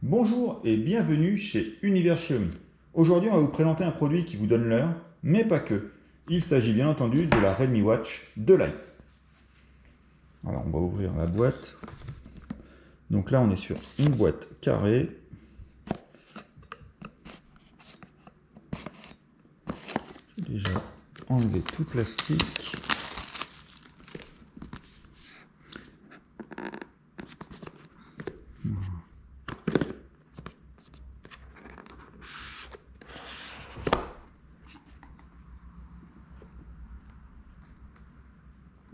Bonjour et bienvenue chez Univers Xiaomi. Aujourd'hui, on va vous présenter un produit qui vous donne l'heure, mais pas que. Il s'agit bien entendu de la Redmi Watch 2 Lite. Alors, on va ouvrir la boîte. Donc là, on est sur une boîte carrée. J'ai déjà enlevé tout le plastique.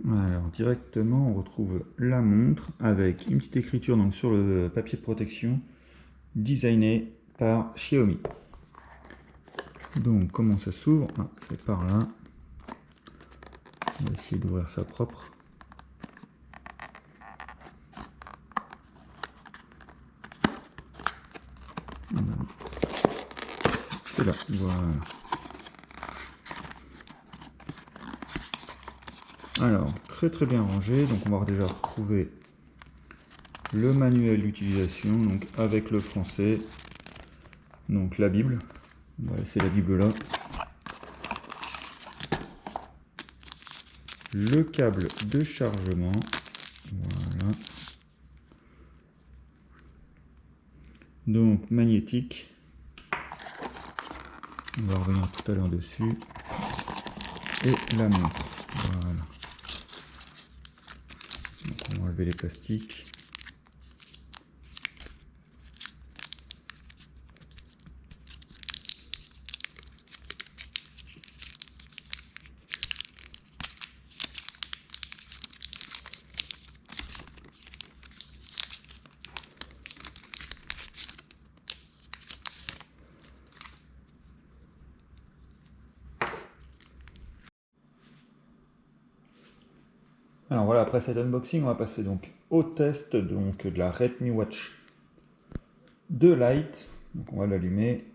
Alors directement on retrouve la montre avec une petite écriture donc sur le papier de protection designé par Xiaomi. Donc comment ça s'ouvre? C'est par là. On va essayer d'ouvrir ça propre. C'est là, voilà. Alors, très bien rangé, donc on va déjà retrouver le manuel d'utilisation, donc avec le français, donc la Bible, on va laisser la Bible là, le câble de chargement, voilà, donc magnétique, on va revenir tout à l'heure dessus, et la montre, voilà. Donc on va enlever les plastiques. Alors voilà, après cet unboxing, on va passer donc au test donc de la Redmi Watch 2 Lite. Donc on va l'allumer.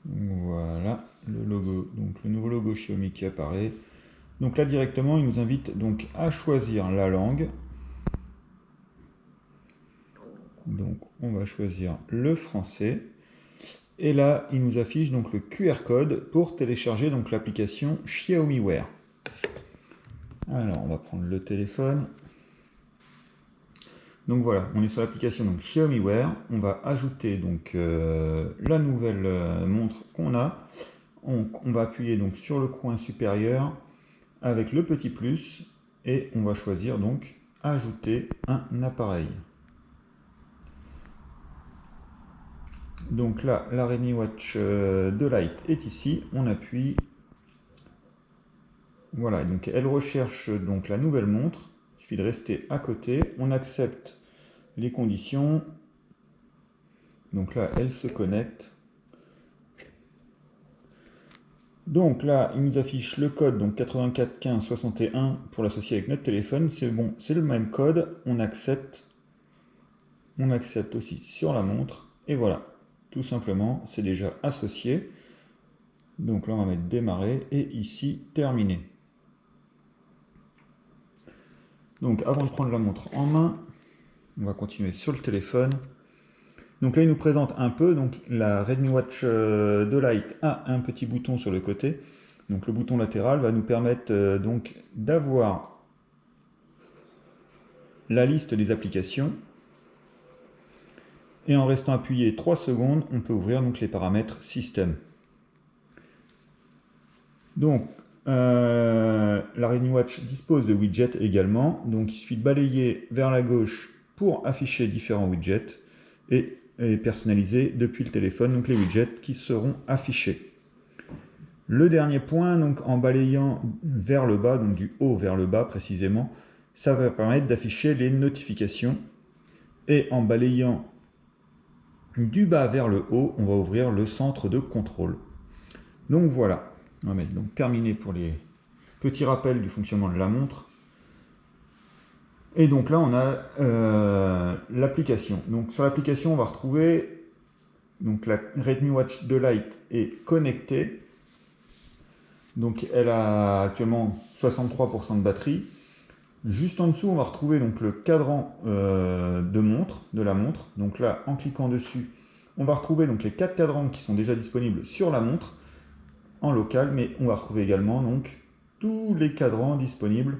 Voilà le logo, donc le nouveau logo Xiaomi qui apparaît. Donc là directement, il nous invite donc à choisir la langue. Donc on va choisir le français. Et là, il nous affiche donc le QR code pour télécharger donc l'application Xiaomi Wear. Alors, on va prendre le téléphone. Donc voilà, on est sur l'application donc Xiaomi Wear. On va ajouter donc la nouvelle montre qu'on a. On va appuyer donc sur le coin supérieur avec le petit plus et on va choisir donc ajouter un appareil. Donc là, la Redmi Watch 2 Lite est ici, on appuie. Voilà, donc elle recherche donc la nouvelle montre. Il suffit de rester à côté, on accepte les conditions. Donc là, elle se connecte. Donc là, il nous affiche le code donc 84 15 61 pour l'associer avec notre téléphone. C'est bon, c'est le même code, on accepte. On accepte aussi sur la montre et voilà. Tout simplement, c'est déjà associé. Donc là, on va mettre démarrer et ici, terminé. Donc avant de prendre la montre en main, on va continuer sur le téléphone. Donc là, il nous présente un peu. Donc la Redmi Watch 2 Lite a un petit bouton sur le côté. Donc le bouton latéral va nous permettre donc d'avoir la liste des applications. Et en restant appuyé 3 secondes, on peut ouvrir donc les paramètres système. Donc, la Redmi Watch dispose de widgets également. Donc, il suffit de balayer vers la gauche pour afficher différents widgets et personnaliser depuis le téléphone donc les widgets qui seront affichés. Le dernier point, donc en balayant vers le bas, donc du haut vers le bas précisément, ça va permettre d'afficher les notifications. Et en balayant du bas vers le haut, on va ouvrir le centre de contrôle. Donc voilà, on va mettre donc terminé pour les petits rappels du fonctionnement de la montre. Et donc là, on a l'application. Donc sur l'application, on va retrouver donc la Redmi Watch 2 Lite est connectée. Donc elle a actuellement 63% de batterie. Juste en dessous, on va retrouver donc le cadran de la montre. Donc là, en cliquant dessus, on va retrouver donc les 4 cadrans qui sont déjà disponibles sur la montre en local, mais on va retrouver également donc tous les cadrans disponibles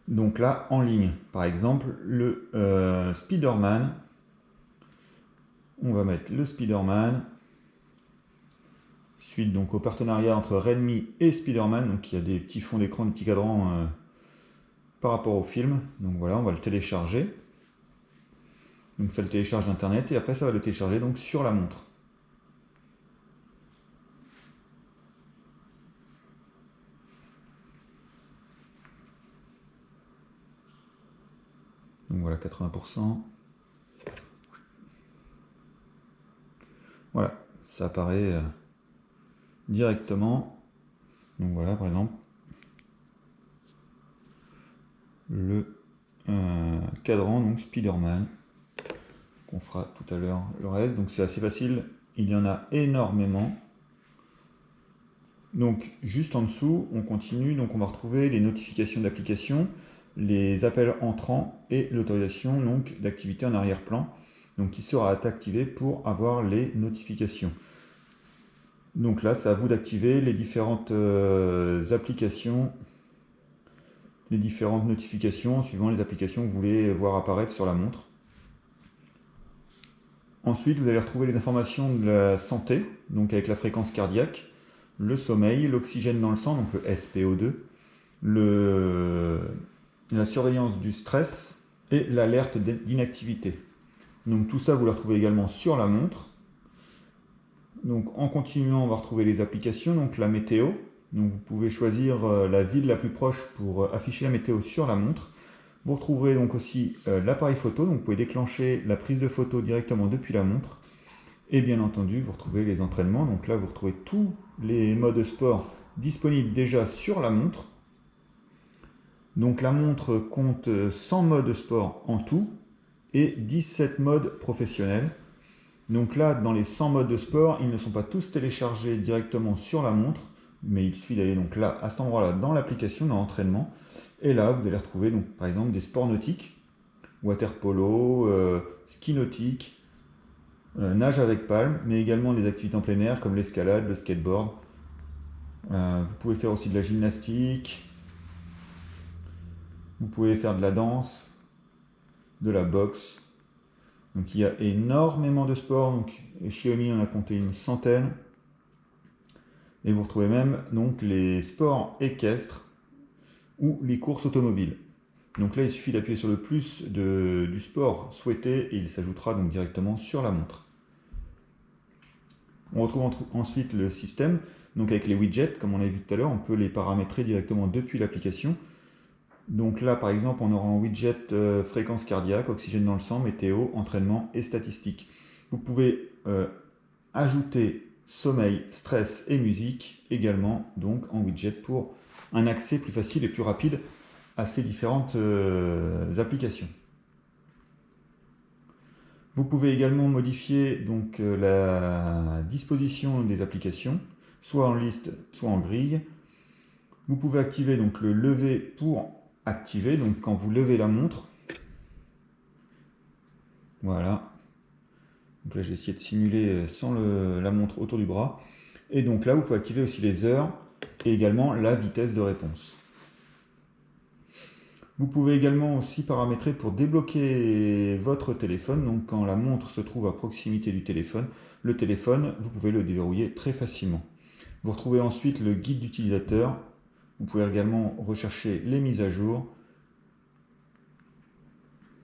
donc là en ligne. Par exemple, le Spider-Man. On va mettre le Spider-Man. Suite donc au partenariat entre Redmi et Spider-Man. Donc il y a des petits fonds d'écran, des petits cadrans par rapport au film. Donc voilà, on va le télécharger. Donc ça le télécharge d'internet et après ça va le télécharger donc sur la montre. Donc voilà, 80%. Voilà, ça apparaît directement. Donc voilà, par exemple, le cadran, donc Spider-Man. On fera tout à l'heure le reste. Donc c'est assez facile, il y en a énormément. Donc juste en dessous, on continue, donc on va retrouver les notifications d'application, les appels entrants et l'autorisation donc d'activité en arrière-plan, donc qui sera activée pour avoir les notifications. Donc là, c'est à vous d'activer les différentes applications, les différentes notifications suivant les applications que vous voulez voir apparaître sur la montre. Ensuite, vous allez retrouver les informations de la santé, donc avec la fréquence cardiaque, le sommeil, l'oxygène dans le sang, donc le SpO2, la surveillance du stress et l'alerte d'inactivité. Donc tout ça, vous le retrouvez également sur la montre. Donc en continuant, on va retrouver les applications, donc la météo. Donc vous pouvez choisir la ville la plus proche pour afficher la météo sur la montre. Vous retrouverez donc aussi l'appareil photo, donc vous pouvez déclencher la prise de photo directement depuis la montre. Et bien entendu, vous retrouvez les entraînements. Donc là, vous retrouvez tous les modes sport disponibles déjà sur la montre. Donc la montre compte 100 modes sport en tout et 17 modes professionnels. Donc là, dans les 100 modes de sport, ils ne sont pas tous téléchargés directement sur la montre, mais il suffit d'aller donc là, à cet endroit-là, dans l'application, dans l'entraînement. Et là, vous allez retrouver donc par exemple des sports nautiques, water polo, ski nautique, nage avec palme, mais également des activités en plein air comme l'escalade, le skateboard. Vous pouvez faire aussi de la gymnastique, vous pouvez faire de la danse, de la boxe. Donc il y a énormément de sports, donc Xiaomi en a compté une centaine. Et vous retrouvez même donc les sports équestres ou les courses automobiles. Donc là, il suffit d'appuyer sur le plus du sport souhaité et il s'ajoutera donc directement sur la montre. On retrouve ensuite le système, donc avec les widgets, comme on l'a vu tout à l'heure, on peut les paramétrer directement depuis l'application. Donc là, par exemple, on aura un widget fréquence cardiaque, oxygène dans le sang, météo, entraînement et statistiques. Vous pouvez ajouter sommeil, stress et musique également donc en widget pour un accès plus facile et plus rapide à ces différentes applications. Vous pouvez également modifier donc la disposition des applications, soit en liste, soit en grille. Vous pouvez activer donc le lever pour activer, donc quand vous levez la montre. Voilà. Donc là, j'ai essayé de simuler sans la montre autour du bras. Et donc là, vous pouvez activer aussi les heures et également la vitesse de réponse. Vous pouvez également aussi paramétrer pour débloquer votre téléphone. Donc quand la montre se trouve à proximité du téléphone, le téléphone, vous pouvez le déverrouiller très facilement. Vous retrouvez ensuite le guide d'utilisateur. Vous pouvez également rechercher les mises à jour.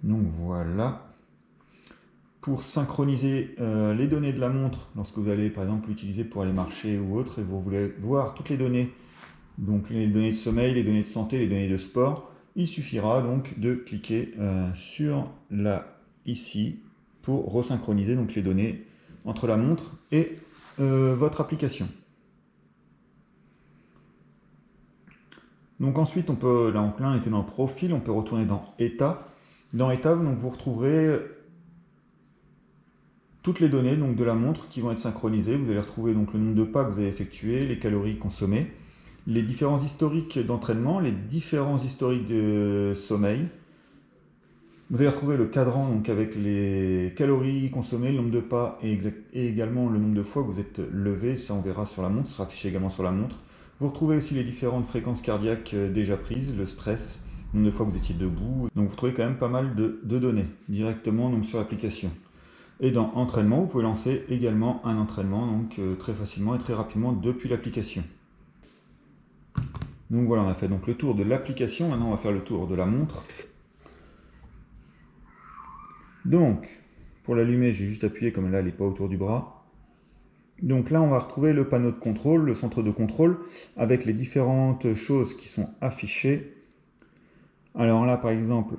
Donc voilà. Pour synchroniser les données de la montre, lorsque vous allez par exemple l'utiliser pour aller marcher ou autre, et vous voulez voir toutes les données, donc les données de sommeil, les données de santé, les données de sport, il suffira donc de cliquer sur là, ici, pour resynchroniser donc les données entre la montre et votre application. Donc ensuite, on peut, là on était dans le profil, on peut retourner dans état. Dans état, donc vous retrouverez toutes les données donc, de la montre qui vont être synchronisées. Vous allez retrouver donc, le nombre de pas que vous avez effectués, les calories consommées, les différents historiques d'entraînement, les différents historiques de sommeil. Vous allez retrouver le cadran donc, avec les calories consommées, le nombre de pas et également le nombre de fois que vous êtes levé. Ça, on verra sur la montre, ça sera affiché également sur la montre. Vous retrouvez aussi les différentes fréquences cardiaques déjà prises, le stress, le nombre de fois que vous étiez debout. Donc vous trouvez quand même pas mal de données directement donc, sur l'application. Et dans entraînement, vous pouvez lancer également un entraînement donc, très facilement et très rapidement depuis l'application. Donc voilà, on a fait donc, le tour de l'application. Maintenant, on va faire le tour de la montre. Donc, pour l'allumer, j'ai juste appuyé comme là, elle n'est pas autour du bras. Donc là, on va retrouver le panneau de contrôle, le centre de contrôle, avec les différentes choses qui sont affichées. Alors là, par exemple,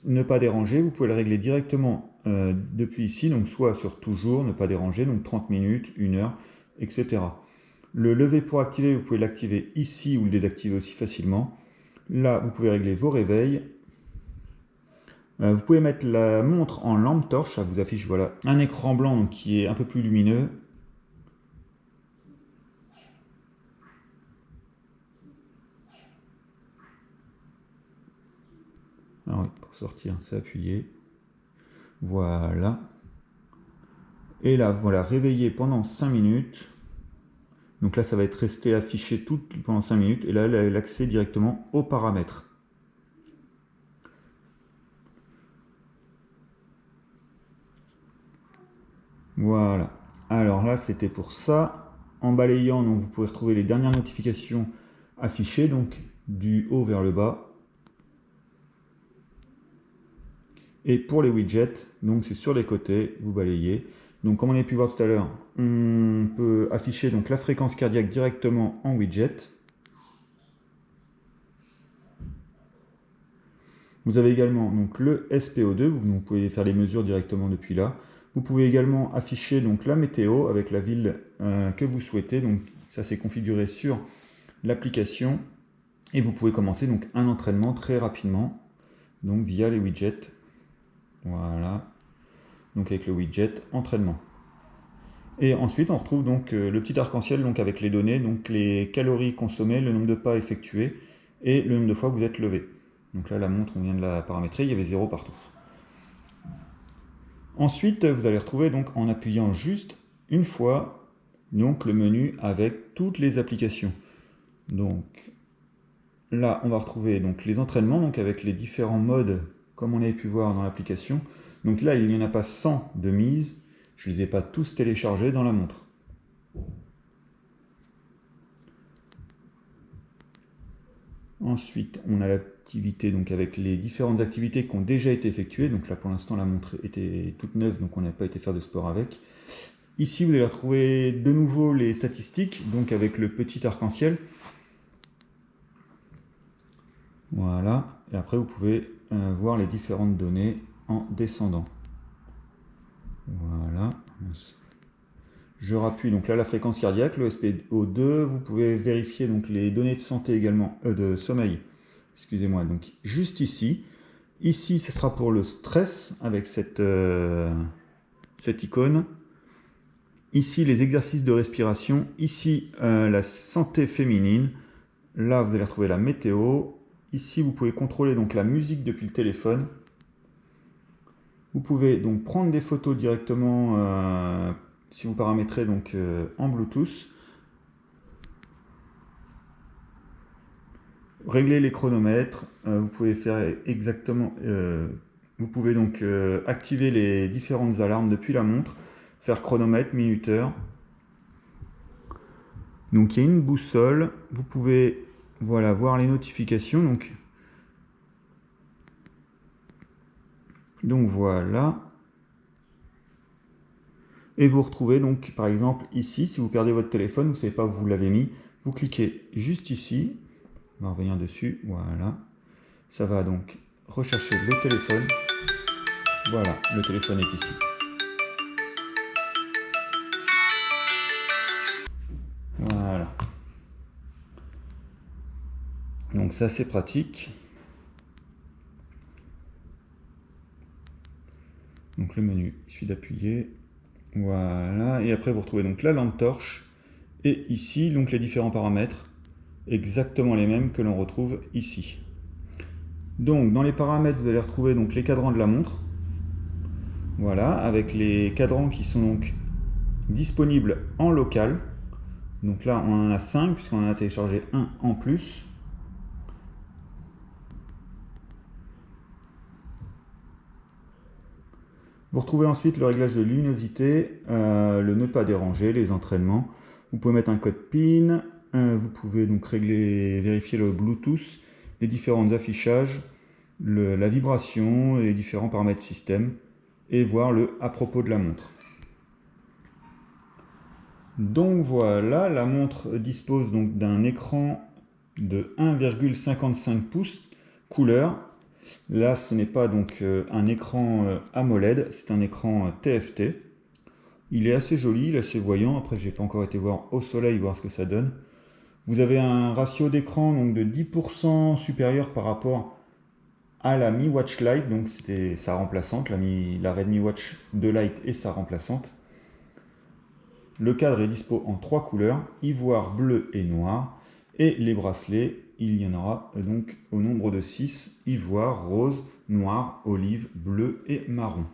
ne pas déranger, vous pouvez le régler directement depuis ici, donc soit sur toujours, ne pas déranger, donc 30 minutes, 1 heure, etc. Le lever pour activer, vous pouvez l'activer ici ou le désactiver aussi facilement. Là, vous pouvez régler vos réveils. Vous pouvez mettre la montre en lampe torche, ça vous affiche voilà, un écran blanc donc, qui est un peu plus lumineux. Alors oui, pour sortir, c'est appuyé. Voilà. Et là, voilà, réveillé pendant 5 minutes. Donc là, ça va être resté affiché tout pendant 5 minutes. Et là, l'accès directement aux paramètres. Voilà. Alors là, c'était pour ça. En balayant, donc, vous pouvez retrouver les dernières notifications affichées, donc du haut vers le bas. Et pour les widgets, donc c'est sur les côtés, vous balayez. Donc comme on a pu voir tout à l'heure, on peut afficher donc la fréquence cardiaque directement en widget. Vous avez également donc, le SPO2, vous pouvez faire les mesures directement depuis là. Vous pouvez également afficher donc, la météo avec la ville que vous souhaitez. Donc ça c'est configuré sur l'application. Et vous pouvez commencer donc, un entraînement très rapidement donc, via les widgets. Voilà. Donc avec le widget entraînement. Et ensuite, on retrouve donc le petit arc-en-ciel donc avec les données, donc les calories consommées, le nombre de pas effectués et le nombre de fois que vous êtes levé. Donc là, la montre, on vient de la paramétrer, il y avait 0 partout. Ensuite, vous allez retrouver donc en appuyant juste une fois donc le menu avec toutes les applications. Donc là, on va retrouver donc les entraînements donc avec les différents modes comme on avait pu voir dans l'application. Donc là, il n'y en a pas 100 de mise. Je ne les ai pas tous téléchargés dans la montre. Ensuite, on a l'activité donc avec les différentes activités qui ont déjà été effectuées. Donc là, pour l'instant, la montre était toute neuve, donc on n'a pas été faire de sport avec. Ici, vous allez retrouver de nouveau les statistiques, donc avec le petit arc-en-ciel. Voilà. Et après, vous pouvez voir les différentes données en descendant. Voilà. Je rappuie donc là la fréquence cardiaque, le SpO2, vous pouvez vérifier donc les données de santé également, de sommeil, excusez-moi, donc juste ici. Ici, ce sera pour le stress avec cette icône. Ici, les exercices de respiration. Ici, la santé féminine. Là, vous allez retrouver la météo. Ici, vous pouvez contrôler donc la musique depuis le téléphone. Vous pouvez donc prendre des photos directement si vous paramétrez donc en Bluetooth. Régler les chronomètres, vous pouvez faire exactement, vous pouvez donc activer les différentes alarmes depuis la montre, faire chronomètre, minuteur. Donc il y a une boussole, vous pouvez voilà, voir les notifications. Donc voilà. Et vous retrouvez donc par exemple ici, si vous perdez votre téléphone, vous ne savez pas où vous l'avez mis, vous cliquez juste ici, on va revenir dessus, voilà. Ça va donc rechercher le téléphone. Voilà, le téléphone est ici. Voilà. Donc ça c'est pratique. Donc le menu, il suffit d'appuyer. Voilà, et après vous retrouvez donc la lampe torche. Et ici, donc les différents paramètres, exactement les mêmes que l'on retrouve ici. Donc dans les paramètres, vous allez retrouver donc les cadrans de la montre. Voilà, avec les cadrans qui sont donc disponibles en local. Donc là, on en a 5 puisqu'on en a téléchargé un en plus. Vous retrouvez ensuite le réglage de luminosité, le ne pas déranger, les entraînements. Vous pouvez mettre un code PIN, vous pouvez donc vérifier le Bluetooth, les différents affichages, la vibration et les différents paramètres système, et voir le à propos de la montre. Donc voilà, la montre dispose donc d'un écran de 1,55 pouces couleur. Là, ce n'est pas donc un écran AMOLED, c'est un écran TFT. Il est assez joli, il est assez voyant. Après, j'ai pas encore été voir au soleil, voir ce que ça donne. Vous avez un ratio d'écran donc de 10% supérieur par rapport à la Mi Watch Lite, donc c'était sa remplaçante, la Redmi Watch 2 Lite et sa remplaçante. Le cadre est dispo en 3 couleurs, ivoire, bleu et noir. Et les bracelets, il y en aura donc au nombre de 6, ivoire, rose, noir, olive, bleu et marron.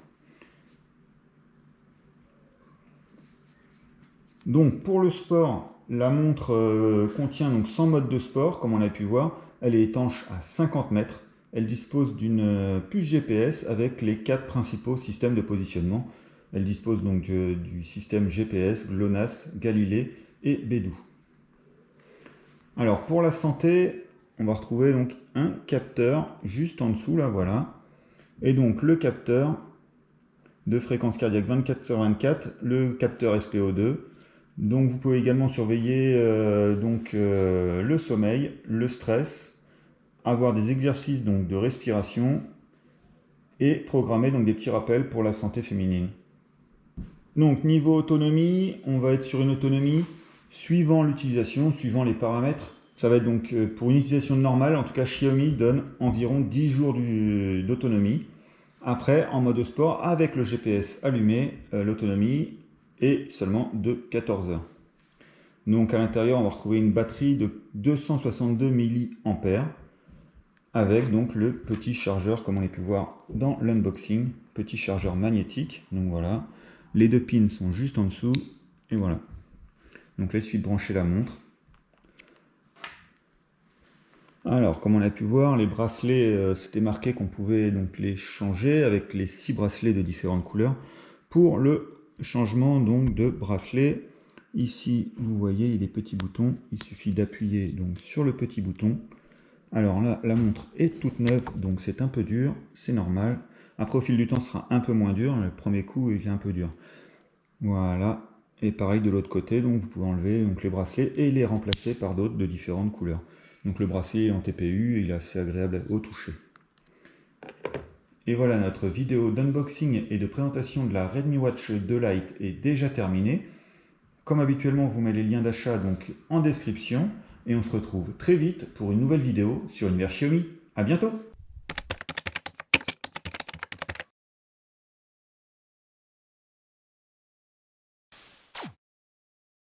Donc pour le sport, la montre contient donc 100 modes de sport, comme on a pu voir. Elle est étanche à 50 mètres. Elle dispose d'une puce GPS avec les 4 principaux systèmes de positionnement. Elle dispose donc du système GPS, GLONASS, Galilée et Beidou. Alors pour la santé, on va retrouver donc un capteur juste en dessous, là voilà. Et donc le capteur de fréquence cardiaque 24/24, le capteur SpO2. Donc vous pouvez également surveiller le sommeil, le stress, avoir des exercices donc de respiration et programmer donc des petits rappels pour la santé féminine. Donc niveau autonomie, on va être sur une autonomie suivant l'utilisation, suivant les paramètres. Ça va être donc pour une utilisation normale, en tout cas Xiaomi donne environ 10 jours d'autonomie. Après, en mode sport, avec le GPS allumé, l'autonomie est seulement de 14 heures. Donc à l'intérieur, on va retrouver une batterie de 262 mAh avec donc le petit chargeur, comme on a pu voir dans l'unboxing, petit chargeur magnétique. Donc voilà, les deux pins sont juste en dessous et voilà. Donc là, il suffit de brancher la montre. Alors, comme on a pu voir, les bracelets, c'était marqué qu'on pouvait donc les changer avec les 6 bracelets de différentes couleurs. Pour le changement donc de bracelet, ici, vous voyez, il y a des petits boutons. Il suffit d'appuyer donc sur le petit bouton. Alors là, la montre est toute neuve, donc c'est un peu dur, c'est normal. Après, au fil du temps, ce sera un peu moins dur. Le premier coup, il est un peu dur. Voilà. Et pareil de l'autre côté, donc vous pouvez enlever donc, les bracelets et les remplacer par d'autres de différentes couleurs. Donc le bracelet est en TPU et il est assez agréable au toucher. Et voilà, notre vidéo d'unboxing et de présentation de la Redmi Watch 2 Lite est déjà terminée. Comme habituellement, on vous met les liens d'achat donc en description et on se retrouve très vite pour une nouvelle vidéo sur Univers Xiaomi. À bientôt!